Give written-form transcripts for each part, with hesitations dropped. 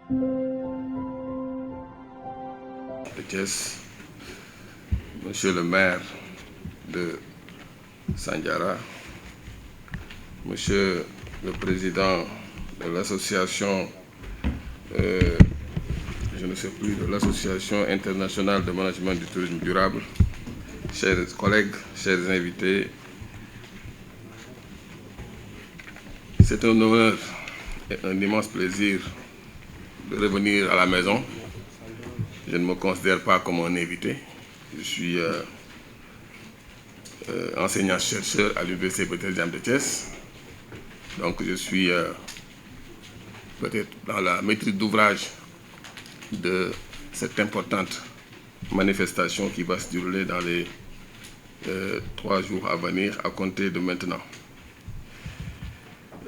de Thiès, Monsieur le maire de Sandiara, Monsieur le président de l'association, je ne sais plus, de l'association internationale de management du tourisme durable, chers collègues, chers invités, c'est un honneur et un immense plaisir de revenir à la maison. Je ne me considère pas comme un invité. Je suis enseignant-chercheur à l'Université Bethesda de Thiès. Donc je suis peut-être dans la maîtrise d'ouvrage de cette importante manifestation qui va se dérouler dans les 3 jours à venir à compter de maintenant.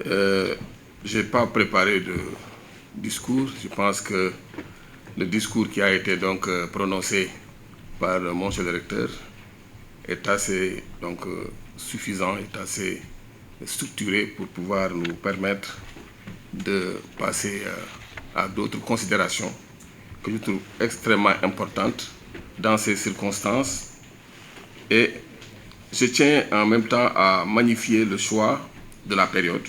Je n'ai pas préparé de discours. Je pense que le discours qui a été donc prononcé par mon cher directeur est assez suffisant, est assez structuré pour pouvoir nous permettre de passer à d'autres considérations que je trouve extrêmement importantes dans ces circonstances. Et je tiens en même temps à magnifier le choix de la période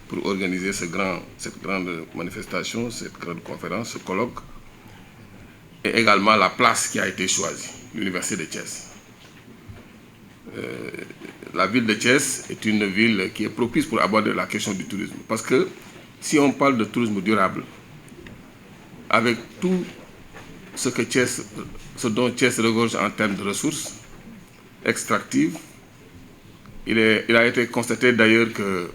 pour organiser cette grande manifestation, cette grande conférence, ce colloque, et également la place qui a été choisie, l'Université de Thiès. La ville de Thiès est une ville qui est propice pour aborder la question du tourisme. Parce que si on parle de tourisme durable, avec tout ce dont Thiès regorge en termes de ressources extractives, il a été constaté d'ailleurs que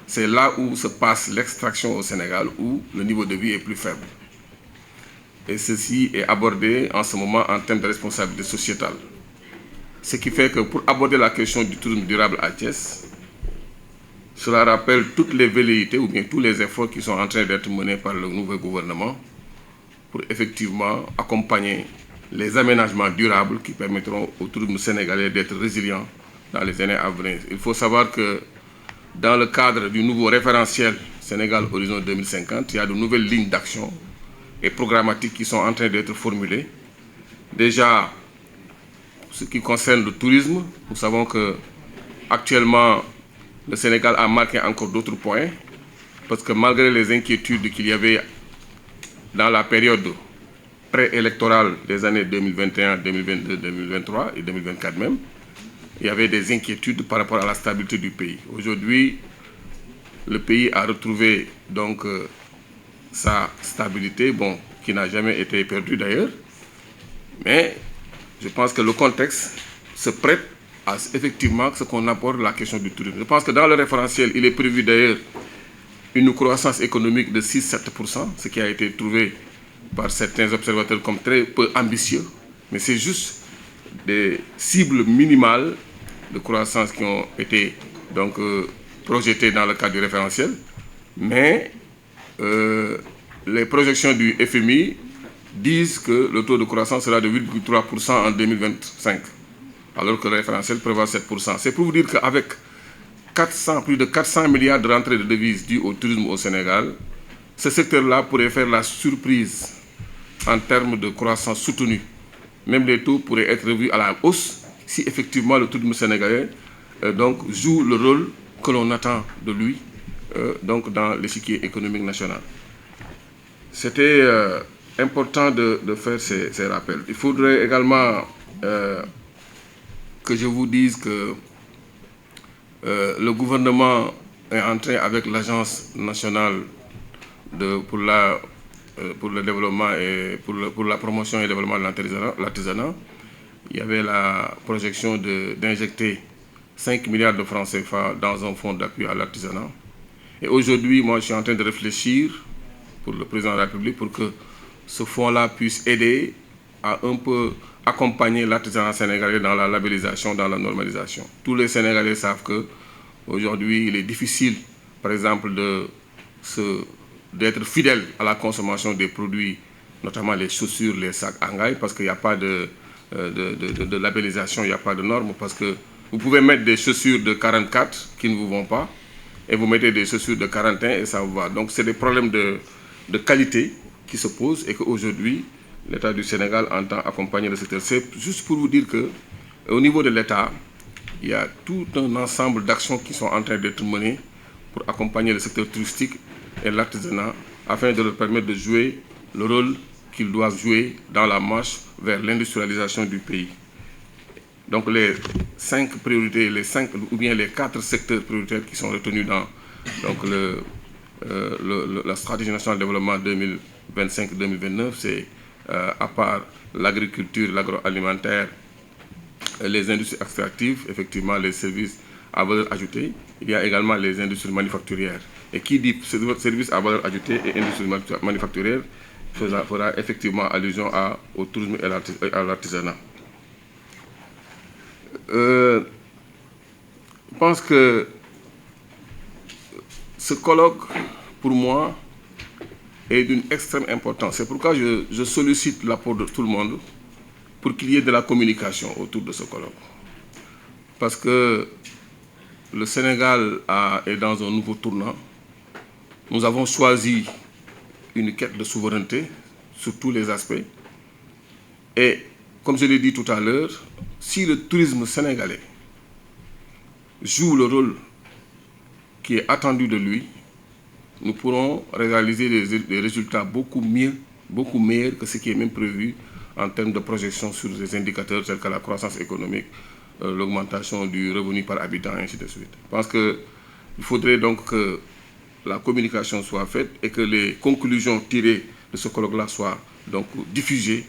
c'est là où se passe l'extraction au Sénégal, où le niveau de vie est plus faible. Et ceci est abordé en ce moment en termes de responsabilité sociétale. Ce qui fait que pour aborder la question du tourisme durable à Thiès, cela rappelle toutes les velléités ou bien tous les efforts qui sont en train d'être menés par le nouveau gouvernement pour effectivement accompagner les aménagements durables qui permettront au tourisme sénégalais d'être résilient dans les années à venir. Il faut savoir que dans le cadre du nouveau référentiel Sénégal Horizon 2050, il y a de nouvelles lignes d'action et programmatiques qui sont en train d'être formulées. Déjà, ce qui concerne le tourisme, nous savons qu'actuellement, le Sénégal a marqué encore d'autres points, parce que malgré les inquiétudes qu'il y avait dans la période préélectorale des années 2021, 2022, 2023 et 2024 même, il y avait des inquiétudes par rapport à la stabilité du pays. Aujourd'hui, le pays a retrouvé donc sa stabilité, qui n'a jamais été perdue d'ailleurs, mais je pense que le contexte se prête à effectivement ce qu'on aborde la question du tourisme. Je pense que dans le référentiel, il est prévu d'ailleurs une croissance économique de 6-7%, ce qui a été trouvé par certains observateurs comme très peu ambitieux, mais c'est juste des cibles minimales de croissance qui ont été donc projetées dans le cadre du référentiel, mais les projections du FMI disent que le taux de croissance sera de 8,3% en 2025, alors que le référentiel prévoit 7%. C'est pour vous dire qu'avec plus de 400 milliards de rentrées de devises dues au tourisme au Sénégal, ce secteur-là pourrait faire la surprise en termes de croissance soutenue. Même les taux pourraient être revus à la hausse si effectivement le tourisme sénégalais joue le rôle que l'on attend de lui dans l'échiquier économique national. C'était important de faire ces rappels. Il faudrait également que je vous dise que le gouvernement est en train, avec l'Agence nationale pour le développement et pour la promotion et le développement de l'artisanat, il y avait la projection d'injecter 5 milliards de francs CFA dans un fonds d'appui à l'artisanat. Et aujourd'hui, moi, je suis en train de réfléchir pour le président de la République pour que ce fonds-là puisse aider à un peu accompagner l'artisanat sénégalais dans la labellisation, dans la normalisation. Tous les Sénégalais savent qu'aujourd'hui, il est difficile, par exemple, d'être fidèle à la consommation des produits, notamment les chaussures, les sacs Angaï, parce qu'il n'y a pas de labellisation, il n'y a pas de normes, parce que vous pouvez mettre des chaussures de 44 qui ne vous vont pas, et vous mettez des chaussures de 41 et ça vous va. Donc c'est des problèmes de qualité qui se pose et qu'aujourd'hui, l'État du Sénégal entend accompagner le secteur. C'est juste pour vous dire qu'au niveau de l'État, il y a tout un ensemble d'actions qui sont en train d'être menées pour accompagner le secteur touristique et l'artisanat afin de leur permettre de jouer le rôle qu'ils doivent jouer dans la marche vers l'industrialisation du pays. Donc les 5 priorités, les 4 secteurs prioritaires qui sont retenus dans donc la stratégie nationale de développement 2025-2029, c'est à part l'agriculture, l'agroalimentaire, les industries extractives, effectivement les services à valeur ajoutée, il y a également les industries manufacturières. Et qui dit services à valeur ajoutée et industries manufacturières fera effectivement allusion au tourisme et à l'artisanat. Je pense que ce colloque, pour moi, est d'une extrême importance. C'est pourquoi je sollicite l'apport de tout le monde pour qu'il y ait de la communication autour de ce colloque. Parce que le Sénégal est dans un nouveau tournant. Nous avons choisi une quête de souveraineté sur tous les aspects. Et comme je l'ai dit tout à l'heure, si le tourisme sénégalais joue le rôle qui est attendu de lui, nous pourrons réaliser des résultats beaucoup meilleurs que ce qui est même prévu en termes de projection sur des indicateurs tels que la croissance économique, l'augmentation du revenu par habitant, et ainsi de suite. Je pense qu'il faudrait donc que la communication soit faite et que les conclusions tirées de ce colloque-là soient donc diffusées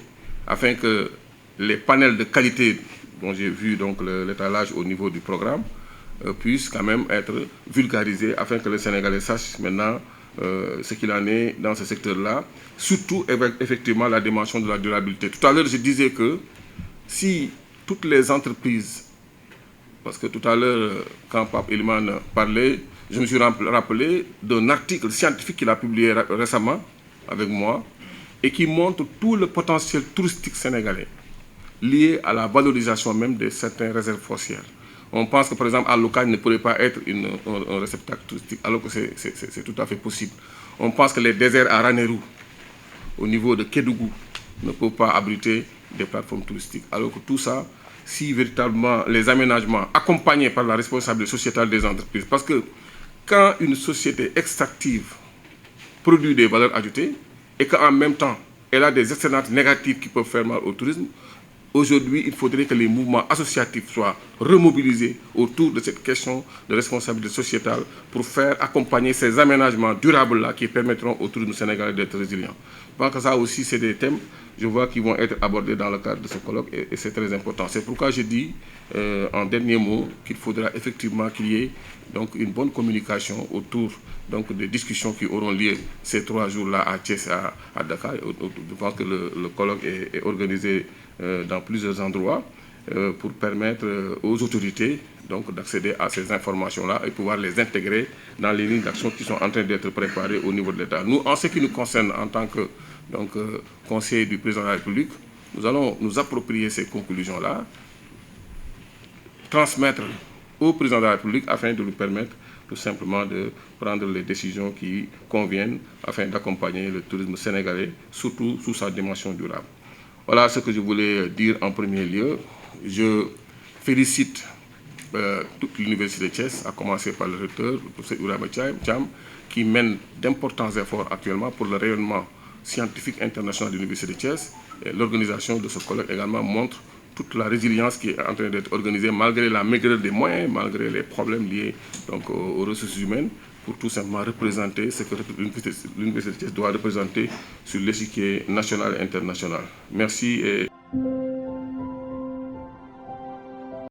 afin que les panels de qualité dont j'ai vu donc l'étalage au niveau du programme puissent quand même être vulgarisés afin que les Sénégalais sachent maintenant ce qu'il en est dans ce secteur-là, surtout avec effectivement la dimension de la durabilité. Tout à l'heure, je disais que si toutes les entreprises, parce que tout à l'heure, quand Pape Elimane parlait, je me suis rappelé d'un article scientifique qu'il a publié récemment avec moi et qui montre tout le potentiel touristique sénégalais lié à la valorisation même de certaines réserves foncières. On pense que, par exemple, Alocagne ne pourrait pas être un réceptacle touristique, alors que c'est tout à fait possible. On pense que les déserts à Ranérou, au niveau de Kédougou, ne peuvent pas abriter des plateformes touristiques. Alors que tout ça, si véritablement les aménagements accompagnés par la responsabilité sociétale des entreprises, parce que quand une société extractive produit des valeurs ajoutées et qu'en même temps, elle a des externalités négatives qui peuvent faire mal au tourisme, aujourd'hui, il faudrait que les mouvements associatifs soient remobilisés autour de cette question de responsabilité sociétale pour faire accompagner ces aménagements durables-là qui permettront au tourisme sénégalais d'être résilient. Je pense que ça aussi, c'est des thèmes, je vois, qui vont être abordés dans le cadre de ce colloque et c'est très important. C'est pourquoi je dis, en dernier mot, qu'il faudra effectivement qu'il y ait donc, une bonne communication autour donc, des discussions qui auront lieu ces 3 jours-là à Thiès et à Dakar. Je pense que le colloque est organisé dans plusieurs endroits pour permettre aux autorités d'accéder à ces informations-là et pouvoir les intégrer dans les lignes d'action qui sont en train d'être préparées au niveau de l'État. Nous, en ce qui nous concerne en tant que conseiller du président de la République, nous allons nous approprier ces conclusions-là, transmettre au président de la République afin de lui permettre tout simplement de prendre les décisions qui conviennent afin d'accompagner le tourisme sénégalais, surtout sous sa dimension durable. Voilà ce que je voulais dire en premier lieu. Je félicite toute l'Université de Thiès, à commencer par le recteur, le professeur Ibrahima Thiam, qui mène d'importants efforts actuellement pour le rayonnement scientifique international de l'Université de Thiès. L'organisation de ce colloque également montre toute la résilience qui est en train d'être organisée malgré la maigreur des moyens, malgré les problèmes liés donc, aux ressources humaines, pour tout simplement représenter ce que l'Université de Thiès doit représenter sur l'échiquier national et international. Merci.